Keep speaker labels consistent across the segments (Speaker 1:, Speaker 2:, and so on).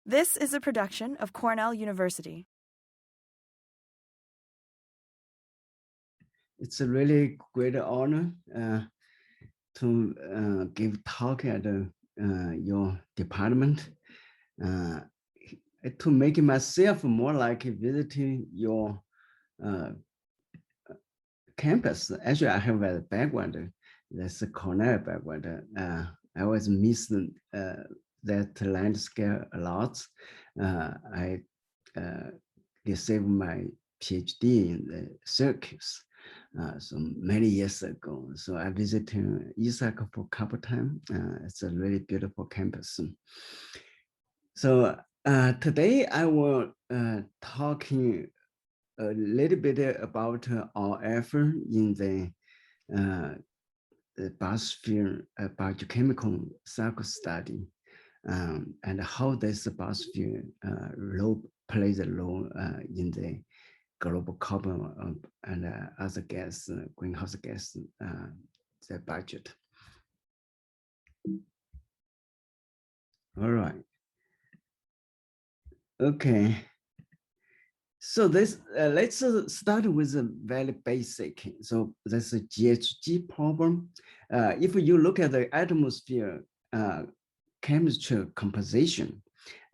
Speaker 1: This is a production of Cornell University.
Speaker 2: It's a really great honor to give talk at your department, to make myself more like visiting your campus. Actually, I have a background, that's a Cornell background. I always miss that landscape a lot. I received my PhD in the circus so many years ago. So I visited Isaac for a couple of times. It's a really beautiful campus. So today I will talking a little bit about our effort in the Biosphere biogeochemical cycle study, and how this Biosphere role plays a role in the global carbon and other gas, greenhouse gas, the budget. All right. Okay. So this let's start with a very basic. So that's a GHG problem. If you look at the atmosphere chemistry composition,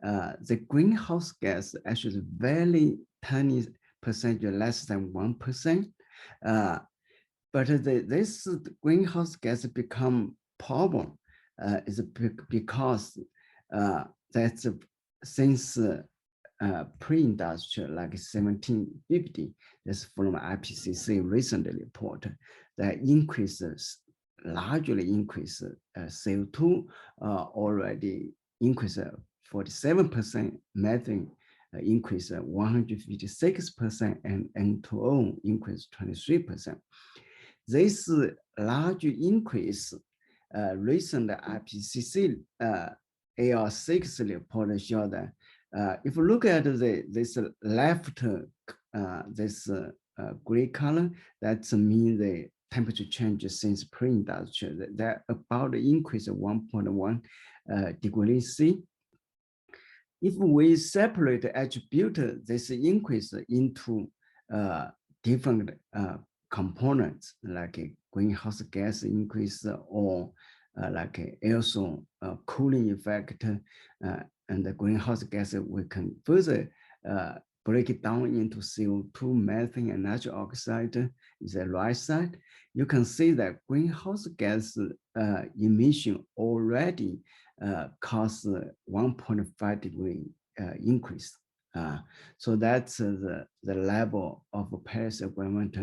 Speaker 2: the greenhouse gas actually very tiny percentage, less than 1%. But this greenhouse gas become problem is because that's since pre-industrial, like 1750, that's from IPCC recently reported, that largely increase CO2 already increased 47%, methane increase 156%, and N2O increase 23%. This large increase, recent IPCC AR6 report show that if you look at this left, this gray color, that's mean the temperature change since pre-industrial, that about increase of 1.1 degrees C. If we separate attribute this increase into different components, like a greenhouse gas increase or like a aerosol cooling effect, and the greenhouse gas, we can further break it down into CO2, methane, and nitrogen oxide is the right side. You can see that greenhouse gas emission already cause 1.5 degree increase. So that's the level of Paris Agreement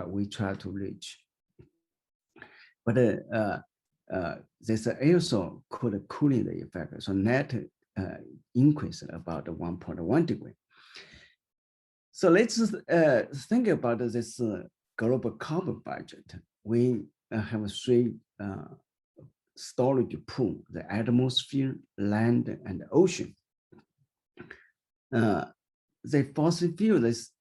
Speaker 2: we try to reach. But this aerosol could cooling the effect. So net increase about 1.1 degree. So let's think about this global carbon budget. We have three storage pool: the atmosphere, land, and ocean. The fossil fuel, this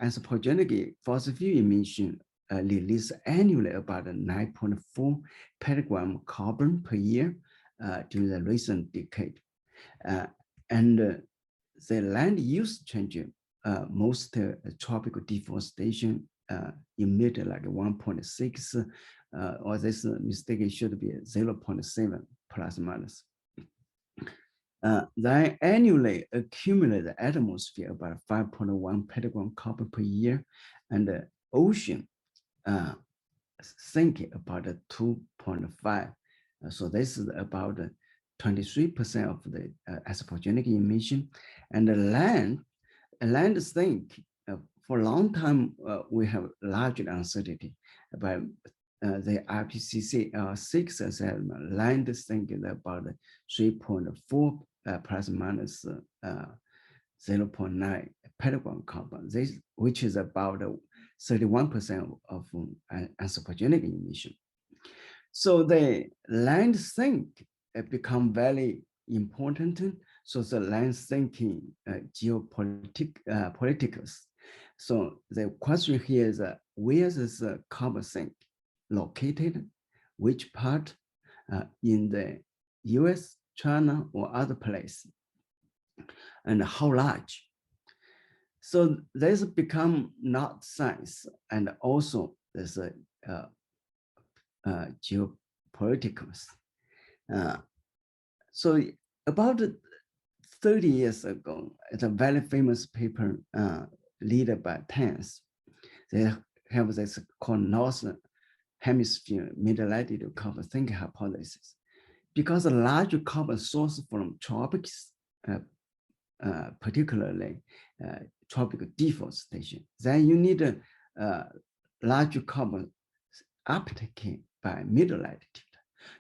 Speaker 2: anthropogenic fossil fuel emission release annually about 9.4 petagram carbon per year during the recent decade. And the land use change, most tropical deforestation emit like 1.6, or this mistake should be 0.7 plus minus. Then annually accumulate the atmosphere about 5.1 petagram carbon per year, and the ocean sink about 2.5. So this is about 23% of the anthropogenic emission. And the land sink, for a long time, we have large uncertainty about the IPCC 6 assessment. Land sink is about 3.4 plus minus 0.9 petagram carbon, which is about 31% of anthropogenic emission. So the land sink become very important. So the land sinking geopolitics. So the question here is, where is this carbon sink located? Which part in the US China or other places, and how large. So this become not science, and also there's a geopolitics. So about 30 years ago, it's a very famous paper led by Tian. They have this called Northern Hemisphere mid-latitude carbon sinking hypothesis. Because a large carbon source from tropics, particularly tropical deforestation, then you need a large carbon uptake by mid-latitude.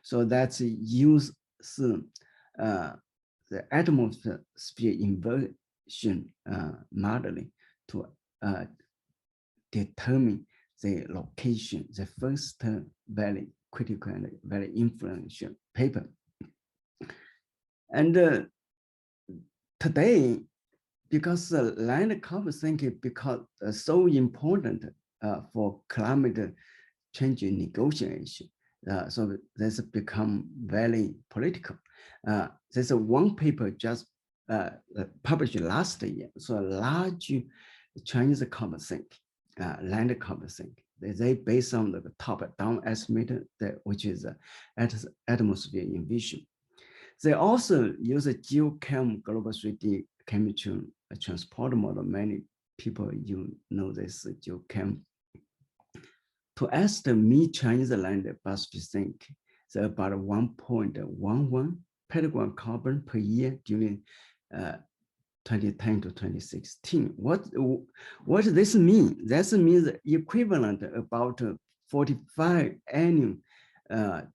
Speaker 2: So that's use the atmosphere inversion modeling to determine the location, the first very critical and very influential paper. And today, because land carbon sinking because so important for climate change negotiation, so this become very political. There's one paper just published last year. So a large Chinese carbon sink, land carbon sink. They based on the top-down estimate, which is atmosphere inversion. They also use a geochem global 3D chemical transport model. Many people know this geochem. To estimate Chinese land biosphere sink, they're about 1.11 petagram carbon per year during 2010 to 2016. What does this mean? That means equivalent about 45 annual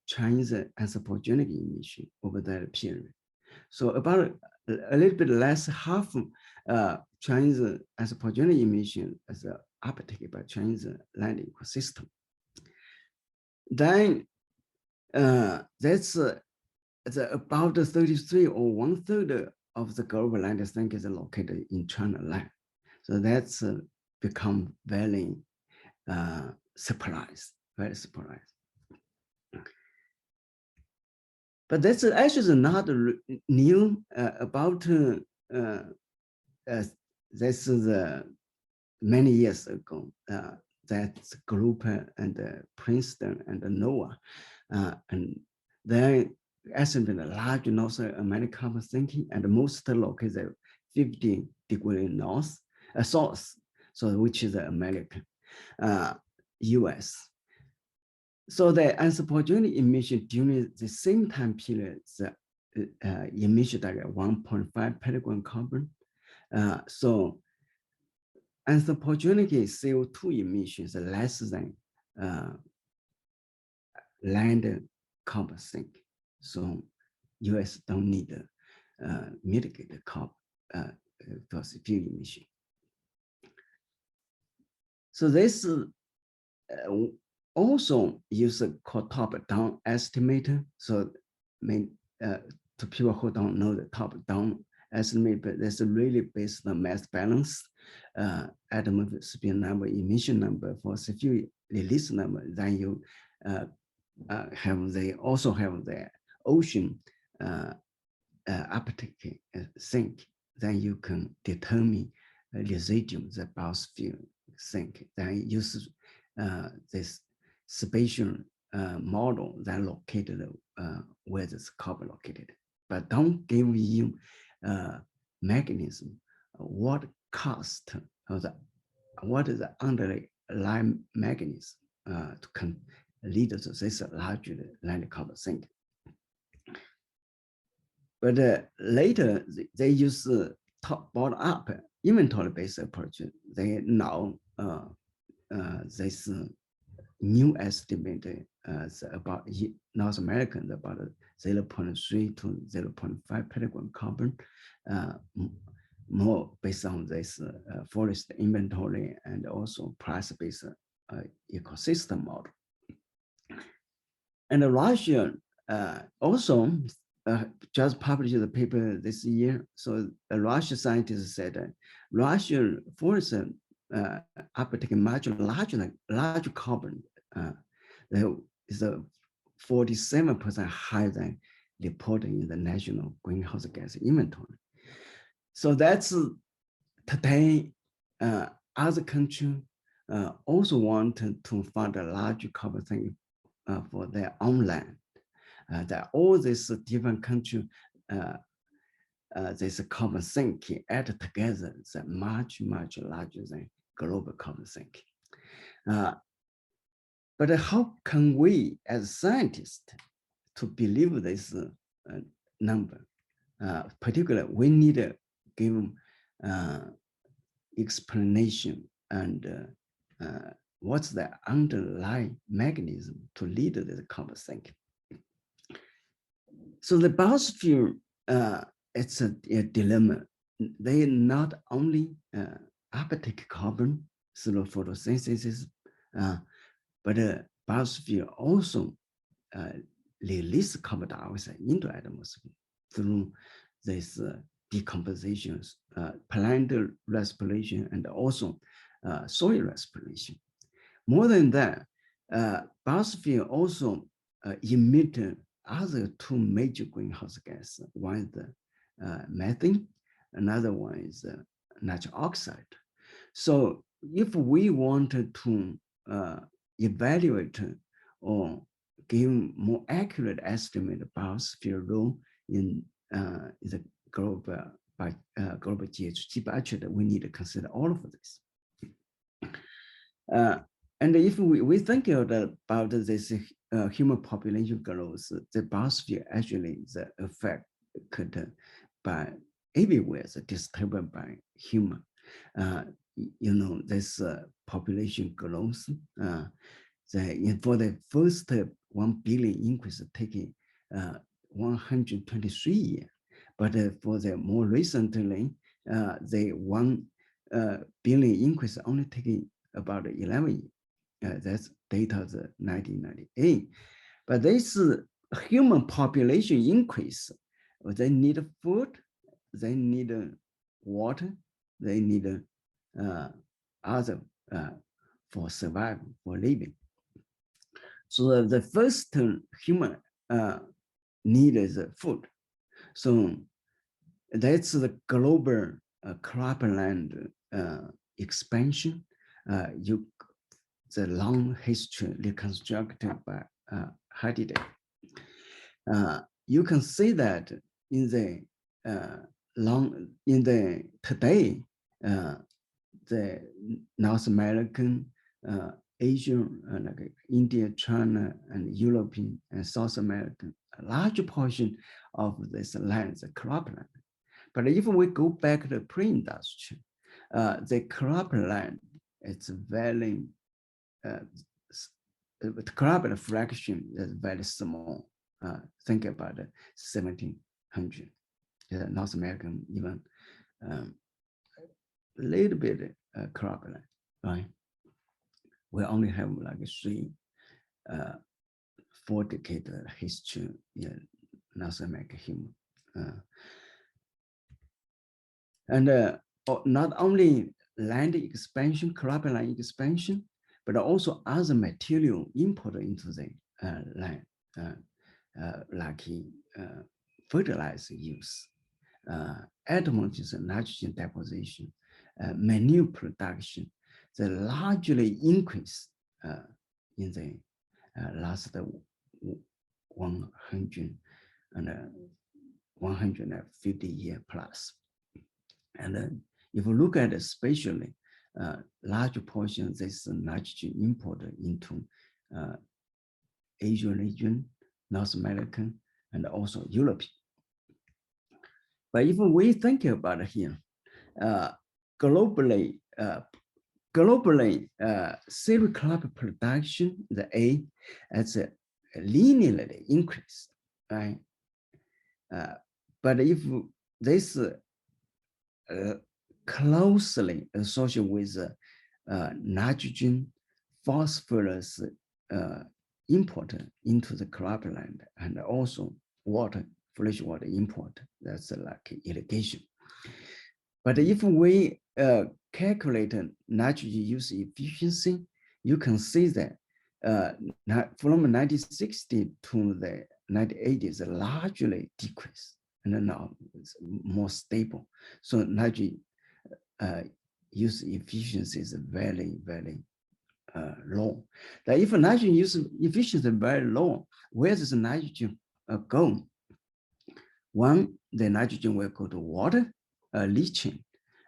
Speaker 2: Chinese anthropogenic emission over that period. So about a little bit less half Chinese anthropogenic emission as uptake by Chinese land ecosystem. Then that's about 33 or 1/3 of the global land sink is located in China land. So that's become very surprised, very surprised. But that's actually not new. About this is many years ago. That group and Princeton and NOAA, and they estimated a large North American sinking, and most located 50° north, south, so which is American, US. So the anthropogenic emission during the same time period, the emission like 1.5 petagram carbon. So anthropogenic CO2 emissions are less than land carbon sink. So US don't need to mitigate the carbon fossil fuel emission. So this also use a top-down estimator. So to people who don't know the top-down estimate, but that's really based on mass balance, atmosphere number, emission number, fossil fuel release number. Then you also have the ocean uptake sink. Then you can determine residuum, the biosphere sink. Then use this spatial model that located where this carbon located, but don't give you mechanism, what cost or what is the underlying mechanism to lead to this large land carbon sink. But later they use top-bottom up inventory-based approach. They now this new estimate about North American about 0.3 to 0.5 petagram carbon, more based on this forest inventory and also price-based ecosystem model. And Russia also just published the paper this year. So the Russian scientists said Russian forest uptake much large carbon. There is a 47% higher than reported in the National Greenhouse Gas Inventory. So that's today, other countries also want to find a large carbon sink for their own land. That all these different countries, this carbon sink added together is much, much larger than global carbon sink. But how can we, as scientists, to believe this number? Particularly, we need to give explanation and what's the underlying mechanism to lead to the carbon sink. So the biosphere, it's a dilemma. They not only uptake carbon through photosynthesis, but the biosphere also release carbon dioxide into atmosphere through this decomposition, plant respiration, and also soil respiration. More than that, biosphere also emit other two major greenhouse gases. One is the methane, another one is nitric oxide. So if we wanted to evaluate or give more accurate estimate of biosphere role in the global GHG budget, we need to consider all of this. And if we think about this human population growth, the biosphere actually is affected by everywhere, is disturbed by human. This population growth, for the first 1 billion increase taking 123 years, but for the more recently, the 1 billion increase only taking about 11 years. That's data of 1998. But this human population increase, they need food, they need water, they need other for survival, for living. So the first human need is food. So that's the global cropland expansion. The long history reconstructed by Heidegger. You can see that in the today, the North American, Asian, like India, China, and European and South American, a large portion of this land is cropland. But if we go back to the pre-industry, the cropland, it's very the carbon fraction is very small. Think about it, 1700. North American even a little bit cropland, right? We only have like 4 decade history in North American human. And not only land expansion, cropland expansion, but also other material imported into the land, like fertilizer use, atmospheric nitrogen deposition, manure production, they largely increase in the last 150 years plus. And if you look at it spatially, large portion of this nitrogen imported into Asian region, North American, and also Europe. But if we think about it here, globally, cereal crop production, the A, that's a linearly increase, right? But if this closely associated with nitrogen, phosphorus import into the cropland, and also water, fresh water import, that's like irrigation. But if we calculate nitrogen use efficiency, you can see that from 1960 to the 1980s largely decreased, and now it's more stable. So nitrogen use efficiency is very, very low. That if nitrogen use efficiency is very low, where does nitrogen go? One, the nitrogen will go to water, leaching.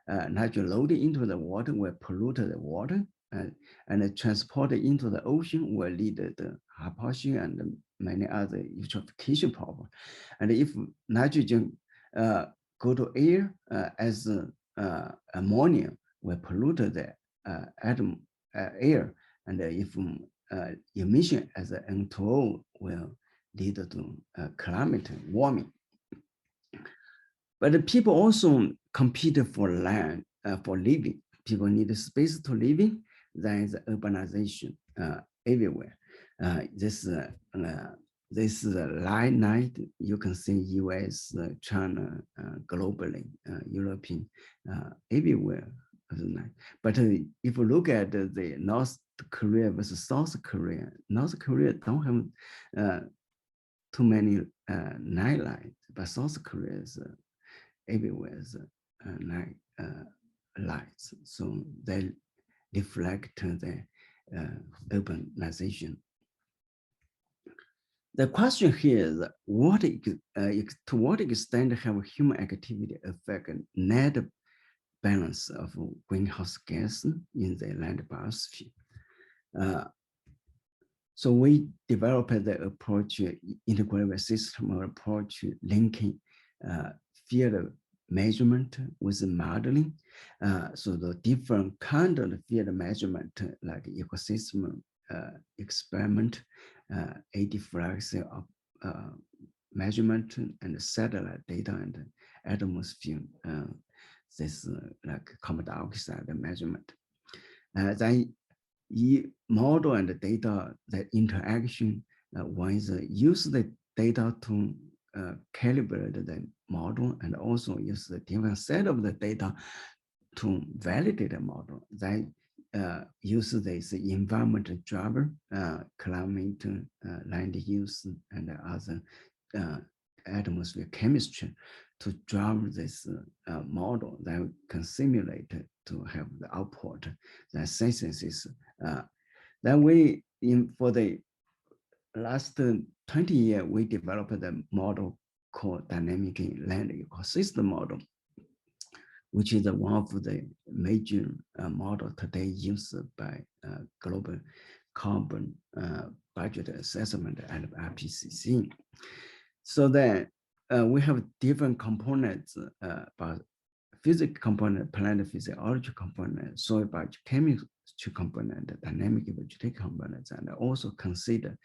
Speaker 2: Nitrogen loaded into the water will pollute the water, and transported into the ocean will lead to hypoxia and many other eutrophication problems. And if nitrogen go to air as ammonia will pollute the atom air, and if emission as N2O will lead to climate warming. But the people also compete for land, for living. People need a space to live in. There is urbanization everywhere. This is a line night. You can see US, China, globally, European, everywhere. But if you look at the North Korea versus South Korea, North Korea don't have too many night lights, but South Korea is everywhere is night lights, so they reflect the urbanization. The question here is, to what extent have human activity affect net balance of greenhouse gas in the land biosphere? So we developed the approach, integrated system approach, linking field measurement with modeling. So the different kind of field measurement, like ecosystem experiment, diffraction measurement, and satellite data and atmosphere, this like carbon dioxide measurement. Then model and the data, the interaction, one is use the data to calibrate the model, and also use the different set of the data to validate the model. They use this environmental driver, climate, land use, and other atmosphere chemistry to drive this model that can simulate to have the output, the synthesis. Then we, for the last 20 years, we developed a model called dynamic land ecosystem model, which is one of the major model today used by global carbon budget assessment and IPCC. So that we have different components, but physics component, plant physiology component, soil biochemical component, dynamic vegetation components, and also consider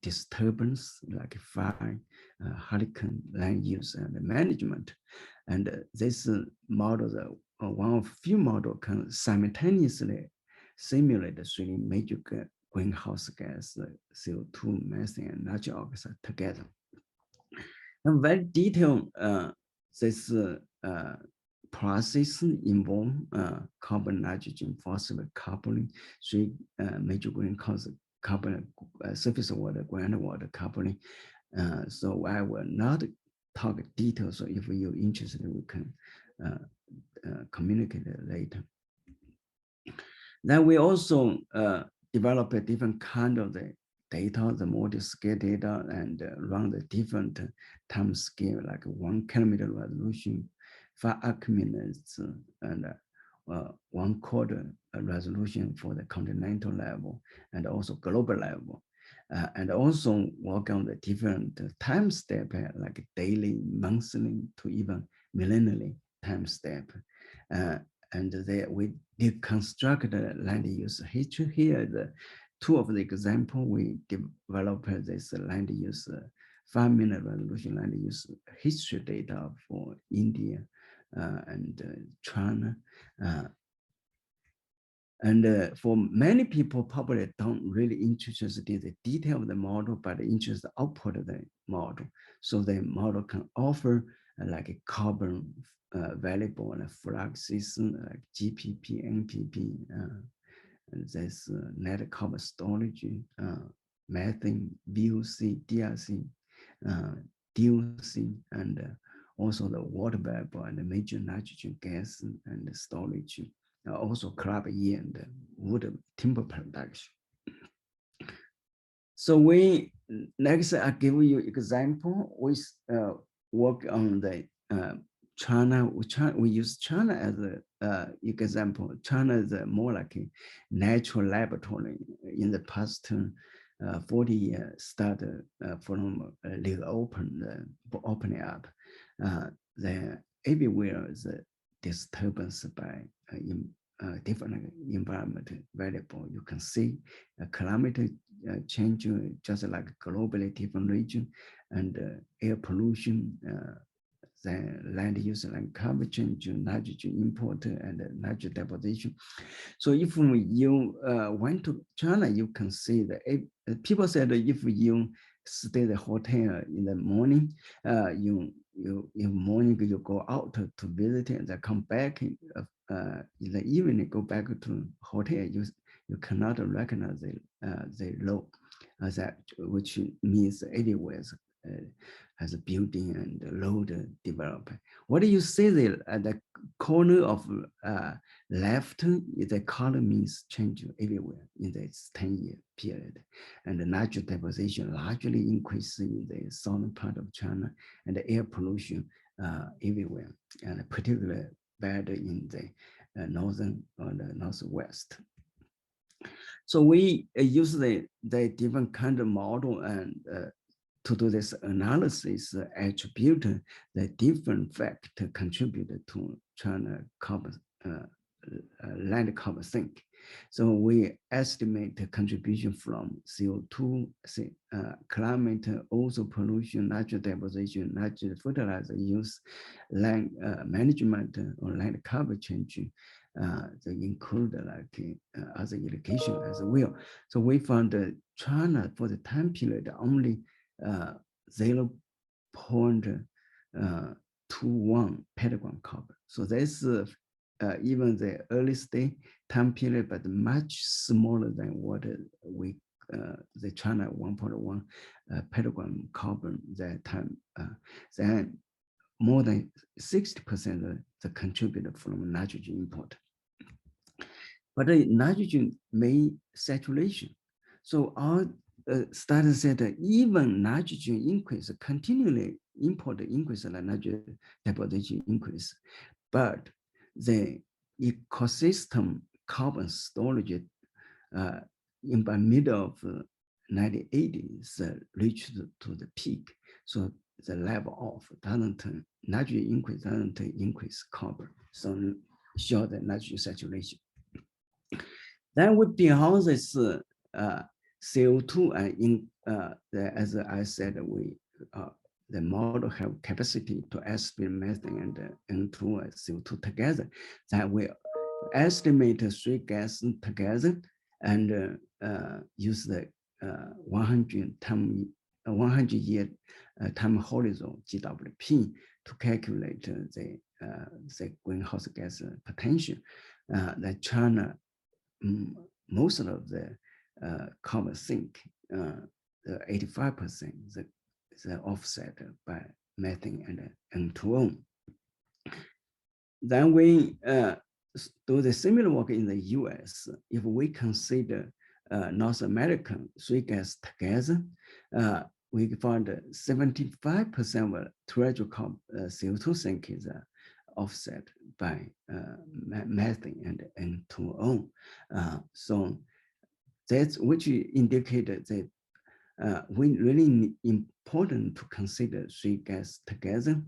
Speaker 2: disturbance like fire, hurricane, land use, and management. And this model, one of few models, can simultaneously simulate the three major greenhouse gas, CO2, methane, and nitrogen oxide together. And very detailed, this process involve carbon, nitrogen, phosphorus, coupling, three major greenhouse carbon, surface water, groundwater coupling. So I will not talk details. So if you're interested, we can communicate it later. Then we also develop a different kind of the data, the multi-scale data, and run the different time scale, like 1 kilometer resolution, 5 arcminutes, and 1/4 resolution for the continental level, and also global level. And also work on the different time step, like daily, monthly, to even millennially time step. And there we deconstruct the land use history. Here, the two of the example, we developed this land use 5-minute resolution land use history data for India and China. And for many people, probably don't really interested in the detail of the model, but interested in the output of the model. So the model can offer like a carbon variable and fluxes like GPP, NPP, and this net carbon storage, methane, VOC, DRC, DOC, and also the water vapor and the major nitrogen gas and storage, also crop year and wood timber production. So we next I give you example. We work on the China. We use China as a example. China is more like a natural laboratory. In the past 40 years, started from little opening up. Then everywhere is a disturbance by different environment variable. You can see climate change, just like globally different region, and air pollution, then land use and climate change, nitrogen import, and nitrogen deposition. So if you went to China, you can see that people said if you stay at the hotel in the morning, in the morning you go out to visit and then come back in the evening, go back to hotel, you cannot recognize the low, that which means everywhere has a building and road development. What do you see there at the corner of left? The color means change everywhere in this 10-year period, and the natural deposition largely increased in the southern part of China, and the air pollution everywhere, and particularly bad in the northern or the northwest. So we use the different kind of model and to do this analysis, attribute the different factors contributed to China carbon land carbon sink. So we estimate the contribution from CO2, climate, ozone pollution, natural deposition, natural fertilizer use, land management, or land cover change. They include like other irrigation as well. So we found that China for the time period only 0.21 petagram carbon. So this even the early stage time period, but much smaller than what we the China 1.1 petagram carbon that time. Then more than 60% the contributed from nitrogen import. But the nitrogen may saturation. So our study said that even nitrogen increase, continually import increase and nitrogen deposition increase, but the ecosystem carbon storage in by middle of 1980s reached to the peak. So the level off doesn't nitrogen increase doesn't increase carbon. So show the nitrogen saturation. Then we beyond this CO2 and as I said, we the model have capacity to estimate methane and N2 and CO2 together. That we estimate three gases together and use the 100-year time horizon GWP to calculate the greenhouse gas potential. That China, most of the carbon sink, 85% is offset by methane and N2O. Then we do the similar work in the US. If we consider North American three gas together, we found 75% of terrestrial CO2 sink is offset by methane and N2O. So that's which indicated that we really important to consider three gas together.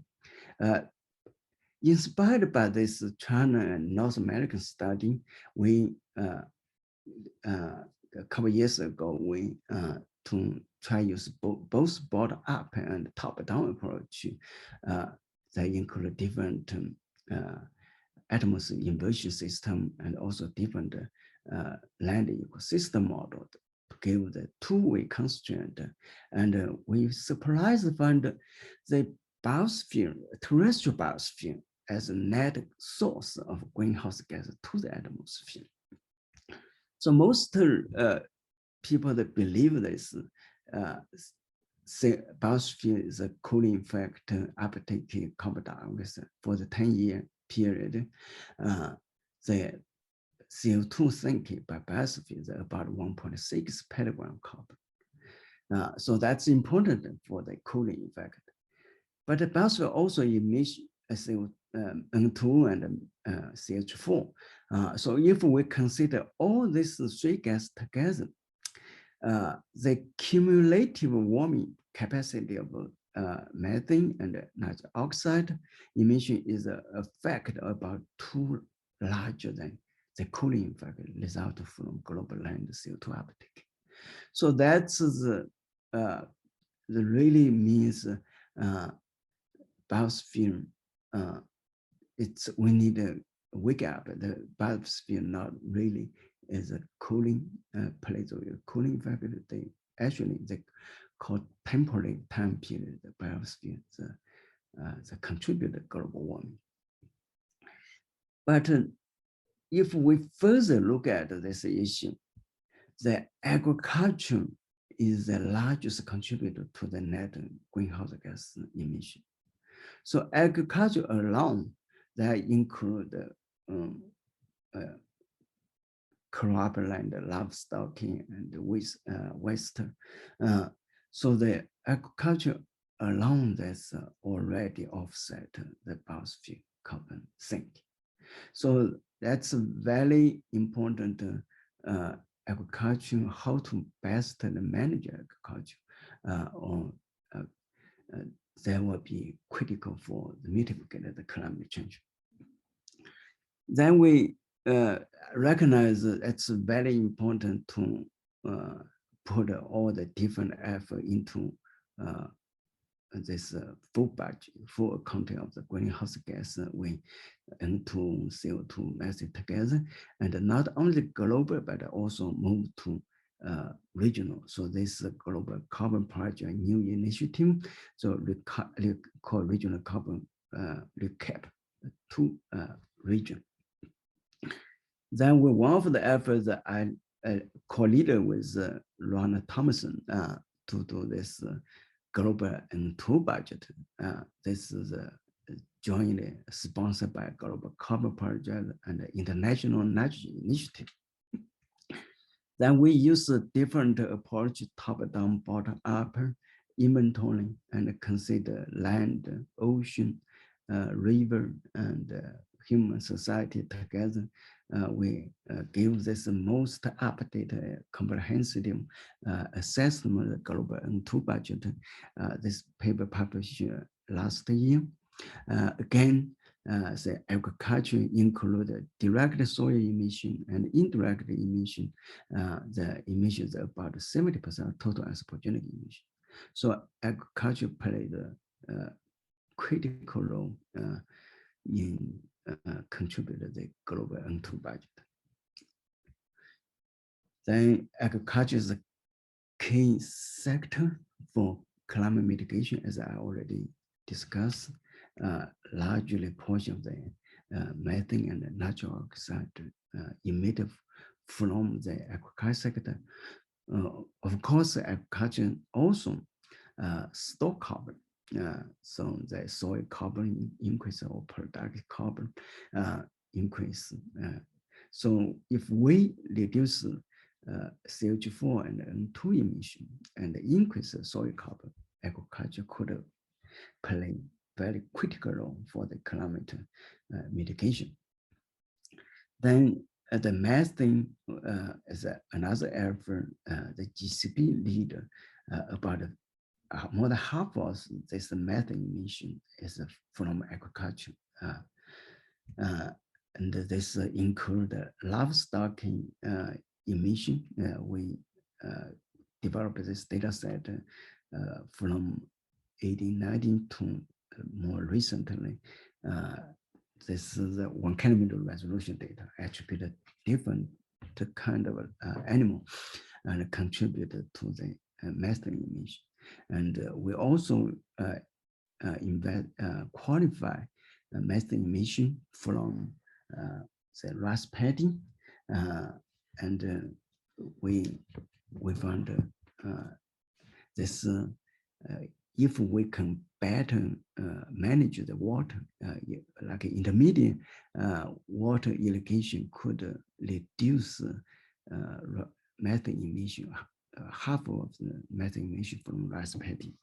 Speaker 2: Inspired by this China and North American study, we a couple of years ago we to try use both bottom up and top down approach. They include different atmosphere inversion system and also different land ecosystem model to give the two-way constraint. And we surprised to find the biosphere, terrestrial biosphere, as a net source of greenhouse gas to the atmosphere. So most people that believe this, say biosphere is a cooling effect uptake carbon dioxide for the 10-year period. The CO2 sinking by biosphere is about 1.6 petagram carbon. So that's important for the cooling effect. But the biosphere also emits N2 and CH4. So if we consider all these three gases together, the cumulative warming capacity of methane and nitrogen oxide emission is a factor about 2 larger than the cooling effect result from global land CO2 uptake. So that's really means biosphere. We need to wake up. The biosphere not really is a cooling plays a cooling factor. They call temporary time period. The biosphere the contributor global warming. But if we further look at this issue, the agriculture is the largest contributor to the net greenhouse gas emission. So agriculture alone, that include cropland, livestock, and waste. So the agriculture alone that's already offset the biosphere carbon sink. So that's very important agriculture, how to best manage agriculture, that will be critical for the mitigate the climate change. Then we recognize that it's very important to put all the different effort into this full budget, full accounting of the greenhouse gas N2, CO2 method together, and not only global, but also move to regional. So this global carbon project, new initiative, so call regional carbon recap to region. Then one of the efforts that I co-leader with Ron Thompson to do this global N2 budget. This is jointly sponsored by Global Carbon Project and the International Nitrogen Initiative. Then we use a different approach, top-down, bottom-up inventory, and consider land, ocean, river, and human society together. We give this most updated comprehensive assessment of the global N2 budget. This paper published last year. Again, the agriculture include direct soil emission and indirect emission. The emissions are about 70% of total anthropogenic emission. So agriculture played a critical role in contributed the global N2 budget. Then agriculture is a key sector for climate mitigation, as I already discussed. Largely portion of the methane and the nitrogen oxide emitted from the agriculture sector. Of course, agriculture also store carbon. So the soil carbon increase or productive carbon increase. So if we reduce CH4 and N2 emission and increase the soil carbon, agriculture could play very critical role for the climate mitigation. Then the methane is another effort. The GCP leader about more than half of this methane emission is from agriculture. And this include livestock emission. We developed this data set from 1819 to more recently. This is a 1 kilometer resolution data attributed different kind of animal and contributed to the methane emission. And we also qualify methane emission from the rice paddy, and we we found this if we can better manage the water, like intermediate water irrigation could reduce methane emission, half of the methane emission from rice paddy.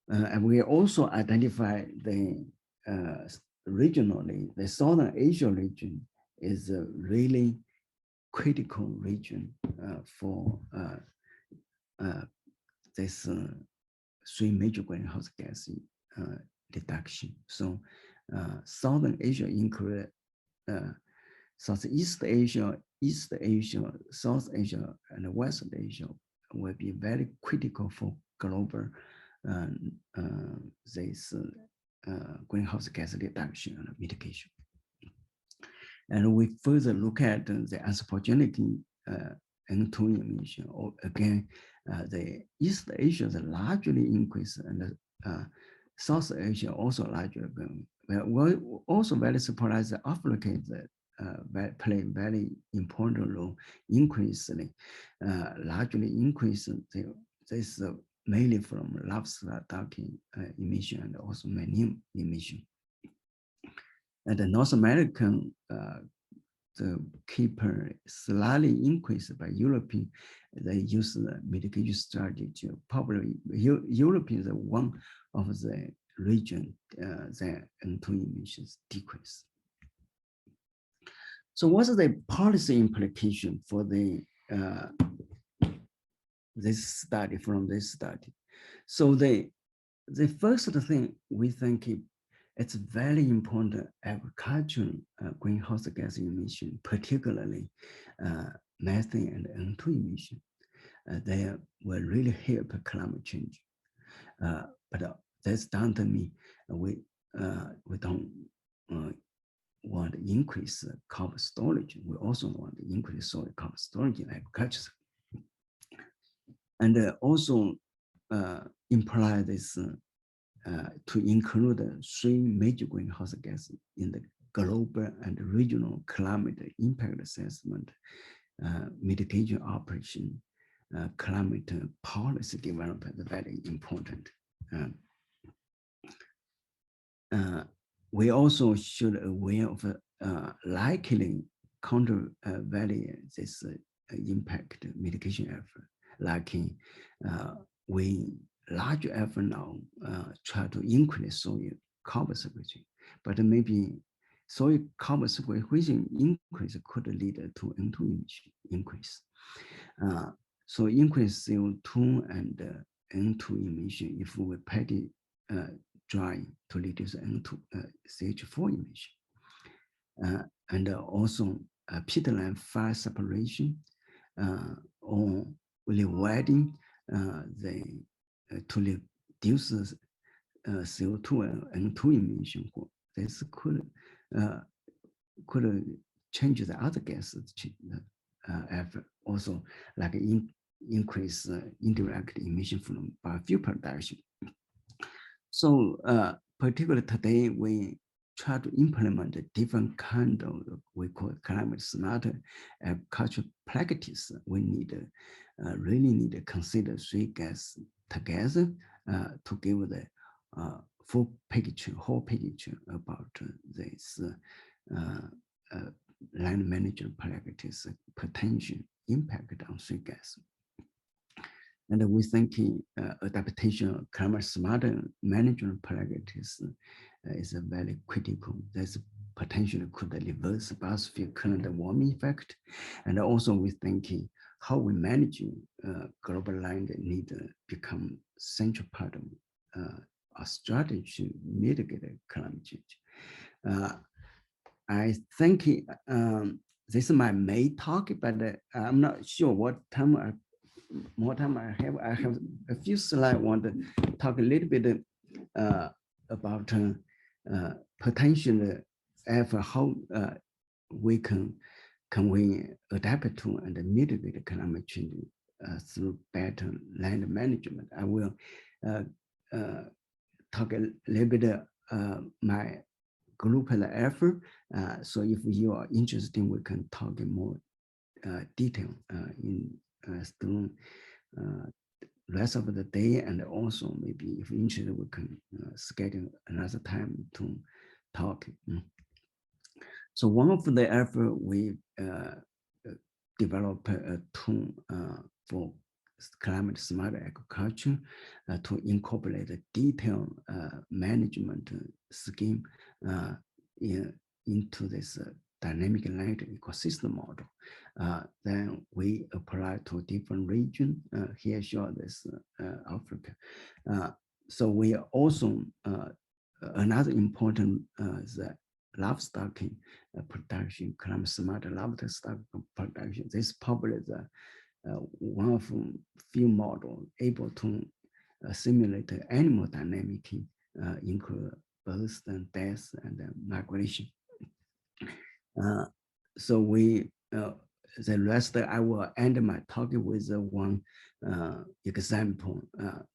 Speaker 2: And we also identify the regionally, the Southern Asia region is a really critical region for this three major greenhouse gas reduction. So Southern Asia include Southeast Asia, East Asia, South Asia, and West Asia will be very critical for global this greenhouse gas reduction and mitigation. And we further look at the anthropogenic N2 emission. Or again, the East Asia is largely increased, and South Asia also largely going. We're also very surprised that Africa is play very important role, increasingly, largely increase this mainly from lobster docking emission and also marine emission. And the North American the keeper slightly increased by European. They use the mitigation strategy to probably Europe is one of the region that N2 emissions decrease. So what's the policy implication for the this study from this study? So the first thing we think it's very important agricultural greenhouse gas emission, particularly methane and N2 emission. They will really help climate change. But that's doesn't mean we don't want to increase carbon storage. We also want to increase soil carbon storage in agriculture. And also imply this to include three major greenhouse gases in the global and regional climate impact assessment, mitigation operation, climate policy development, very important. We also should aware of likely countervailing this impact mitigation effort, like we large effort now try to increase soil carbon sequestration, but maybe soil carbon sequestration increase could lead to N2 emission increase. So increase CO2 and N2 emission if we paddy dry to reduce N2 CH4 emission, and also peatland fire separation or rewilding to reduce CO2 and N2 emission. This could change the other gases effort, also like increase indirect emission from biofuel production. So particularly today, we try to implement a different kind of we call climate smart agricultural practice. We need really need to consider three gas together to give the full picture, whole picture about this land management practice potential impact on three gas. And we think adaptation, climate smart management practice is a very critical. There's potentially could reverse biosphere current warming effect. And also we thinking how we manage global land need to become central part of our strategy to mitigate climate change. I think this is my main talk, but I'm not sure what time more time I have. I have a few slides. I want to talk a little bit about potential effort, how we can we adapt to and mitigate climate change through better land management. I will talk a little bit my group effort. So if you are interested, we can talk in more detail in through rest of the day, and also maybe if interested, we can schedule another time to talk. So one of the effort we develop a tool for climate smart agriculture to incorporate a detailed management scheme into this dynamic land ecosystem model. Then we apply to different region. Here show this Africa. So we also another important is livestock production, climate smart livestock production. This is probably the one of few models able to simulate animal dynamic, include birth and death and migration. So we, the rest I will end my talk with one example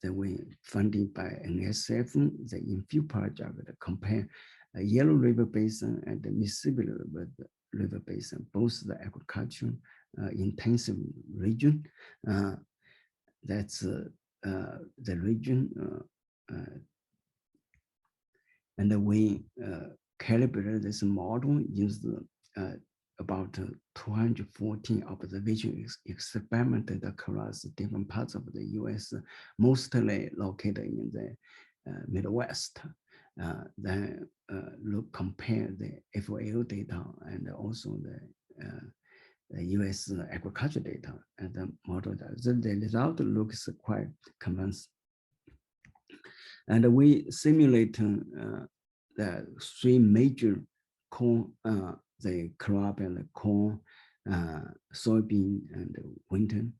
Speaker 2: that we funded by NSF, the InFew project that compare Yellow River Basin and the Mississippi River Basin, both the agriculture intensive region. That's the region, and we calibrated this model, used about 214 observation experimented across different parts of the US, mostly located in the Midwest. Then compare the FAO data and also the US agriculture data and the model. The result looks quite convincing. And we simulate the three major corn, the crop and the corn, soybean and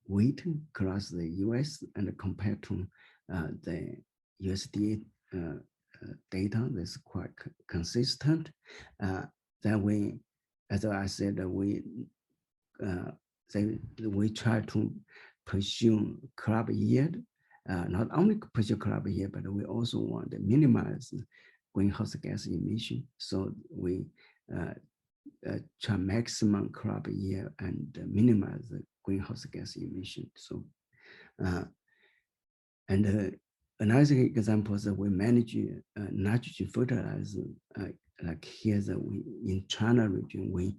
Speaker 2: wheat across the US, and compared to the USDA data that's quite consistent. Then we, as I said, we try to pursue crop yield. Not only pursue crop yield, but we also want to minimize greenhouse gas emission. So we try maximum crop yield and minimize the greenhouse gas emission. So, and another example is that we manage nitrogen fertilizer. Like here, we in China region, we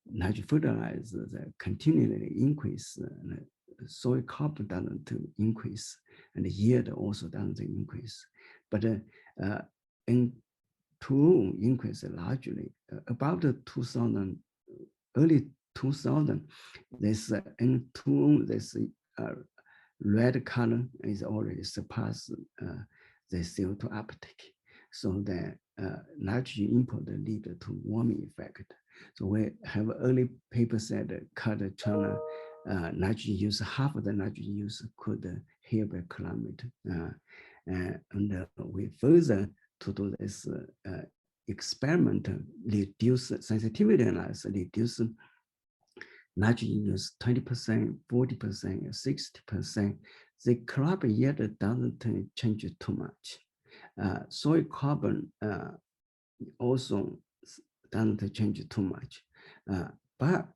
Speaker 2: nitrogen fertilizer that continually increase. Soil carbon doesn't increase, and the yield also doesn't increase. But N2O increase largely about 2000, early 2000. This N2O, this red color is already surpassed the CO2 uptake. So the nitrogen import lead to warming effect. So we have early paper said cut China nitrogen use, half of the nitrogen use could help climate. And we further to do this experiment, reduce sensitivity analysis, reduce nitrogen use 20%, 40%, 60%. The crop yield doesn't change too much. Soil carbon also doesn't change too much. But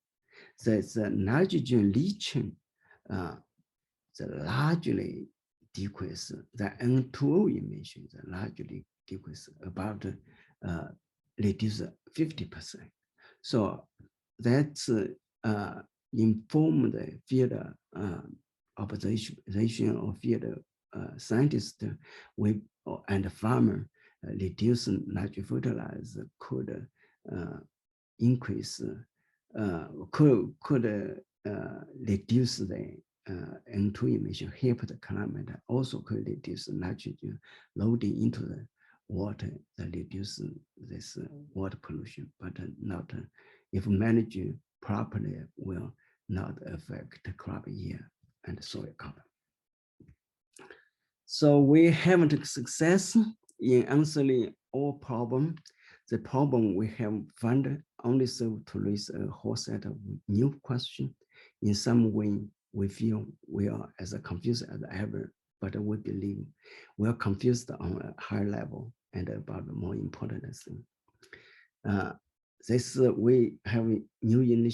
Speaker 2: the nitrogen leaching the largely decrease, the N2O emissions largely decrease, about reduce 50%. So that's informed the field observation of field scientists and farmer reduce nitrogen fertilizer could increase, could reduce the N2 emission, help the climate, also could reduce nitrogen loading into the water that reduce this water pollution, but not, if managed properly, will not affect crop yield and soil carbon. So we haven't success in answering all problems. The problem we have found only serve to raise a whole set of new questions. In some way, we feel we are as confused as ever, but we believe we are confused on a high level. and about the more important thing. We have a new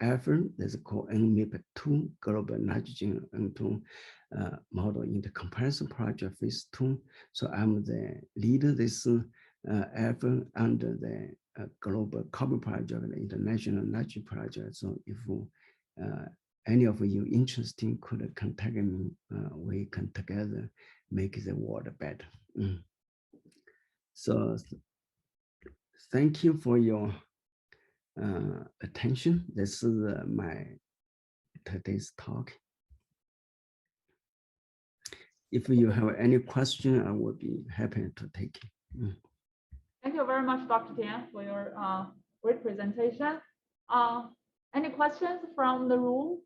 Speaker 2: effort that's called NMIP2 Global Nitrogen N2 Model in the Comparison Project Phase 2. So I'm the leader this effort under the Global Carbon Project, the International Nitrogen Project. So if any of you interested could contact me, we can together make the world better. So thank you for your attention. This is my today's talk. If you have any question, I would be happy to take it.
Speaker 3: Thank you very much, Dr. Tian, for your great presentation. Any questions from the room?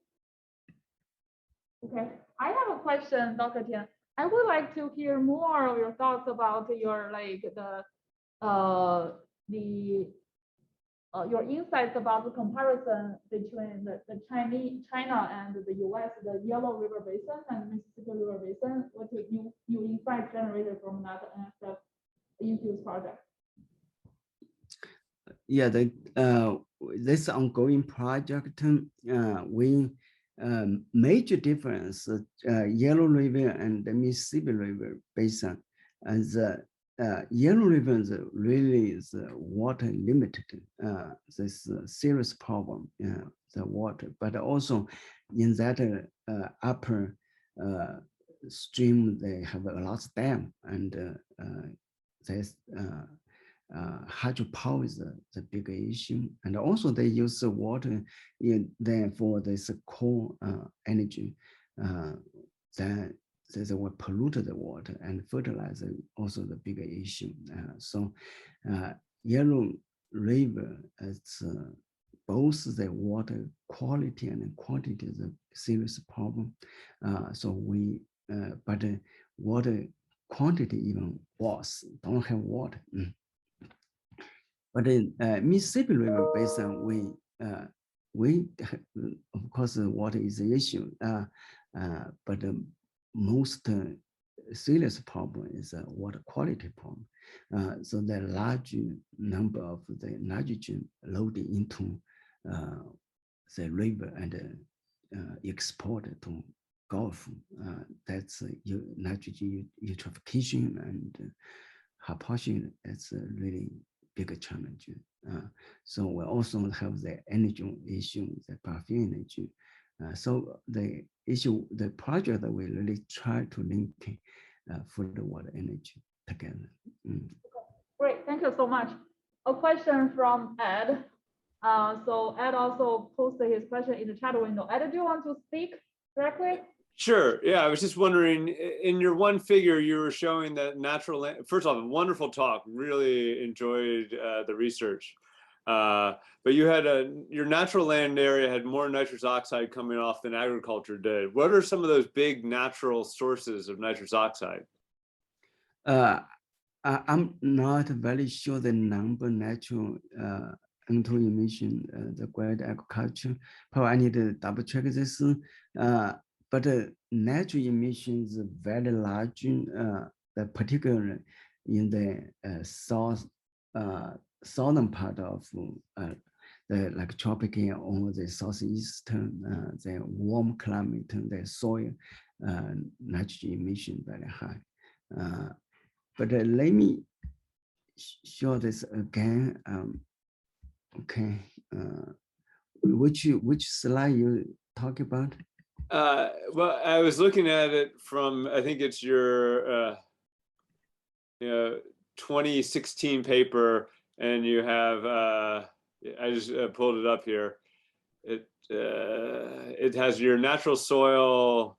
Speaker 3: Okay, I have a question, Dr. Tian. I would like to hear more of your thoughts about your your insights about the comparison between China and the US, the Yellow River Basin and Mississippi River Basin. What new insights generated from that NSF Infuse project?
Speaker 2: Yeah, this ongoing project, we major difference, Yellow River and the Mississippi River Basin, and the Yellow River really is water limited. This serious problem, the water, but also in that upper stream, they have a lot of dam, and there's hydropower is the big issue, and also they use the water in there for this coal energy. Then they will pollute the water, and fertilizer also the bigger issue. So Yellow River, it's both the water quality and quantity is a serious problem. So we, but water quantity even worse, don't have water. But in Mississippi River Basin, we of course water is the issue, but the most serious problem is a water quality problem. So the large number of the nitrogen loaded into the river and exported to Gulf. That's nitrogen eutrophication and hypoxia. It's a really big challenge. So we also have the energy issue, the biofuel energy. So the issue, the project that we really try to link food and water energy together.
Speaker 3: Great, thank you so much. A question from Ed. So Ed also posted his question in the chat window. Ed, do you want to speak directly?
Speaker 4: Sure. Yeah, I was just wondering, in your one figure, you were showing that natural land. First of all, wonderful talk. Really enjoyed the research. But you had your natural land area had more nitrous oxide coming off than agriculture did. What are some of those big natural sources of nitrous oxide?
Speaker 2: I'm not very sure the number natural N2 emission, the great agriculture. Probably I need to double check this. But natural emissions are very large, particularly in the southern part of the tropical or the southeastern, the warm climate, the soil nitrogen emission very high. But let me show this again. Okay, which slide you talk about?
Speaker 4: Well, I was looking at it from, I think it's your 2016 paper, and you have, I just pulled it up here. It has your natural soil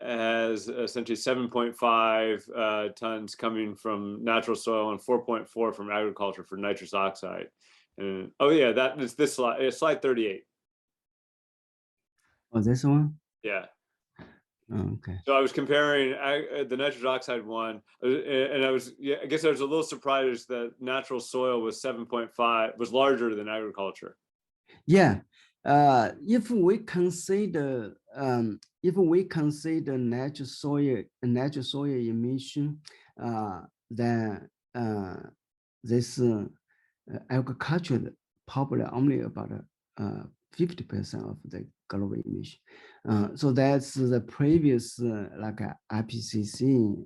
Speaker 4: has essentially 7.5 tons coming from natural soil and 4.4 from agriculture for nitrous oxide. And oh yeah, that is this slide. It's slide 38.
Speaker 2: Oh, this one?
Speaker 4: Yeah.
Speaker 2: Oh, okay.
Speaker 4: So I was comparing the nitrous oxide one, and I guess I was a little surprised that natural soil was 7.5, was larger than agriculture.
Speaker 2: Yeah. If we consider if we consider natural soil emission, then this agriculture probably only about 50% of the global emission. So that's the previous like IPCC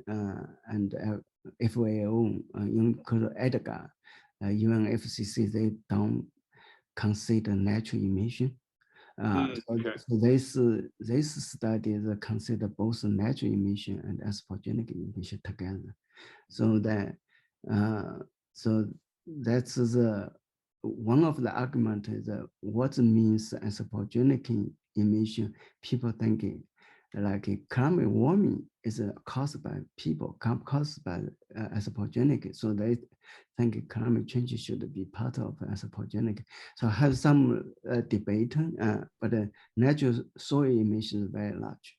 Speaker 2: and FAO, include EDGAR, UNFCCC, they don't consider natural emission. So this study consider both natural emission and anthropogenic emission together. So that so that's the one of the argument is what means anthropogenic emission. People thinking like climate warming is caused by people, caused by anthropogenic. So they think climate change should be part of anthropogenic. So have some debate, but natural soil emission is very large.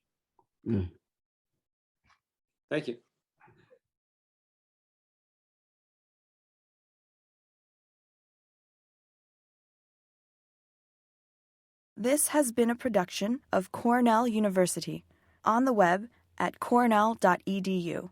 Speaker 4: Thank you.
Speaker 1: This has been a production of Cornell University, on the web at cornell.edu.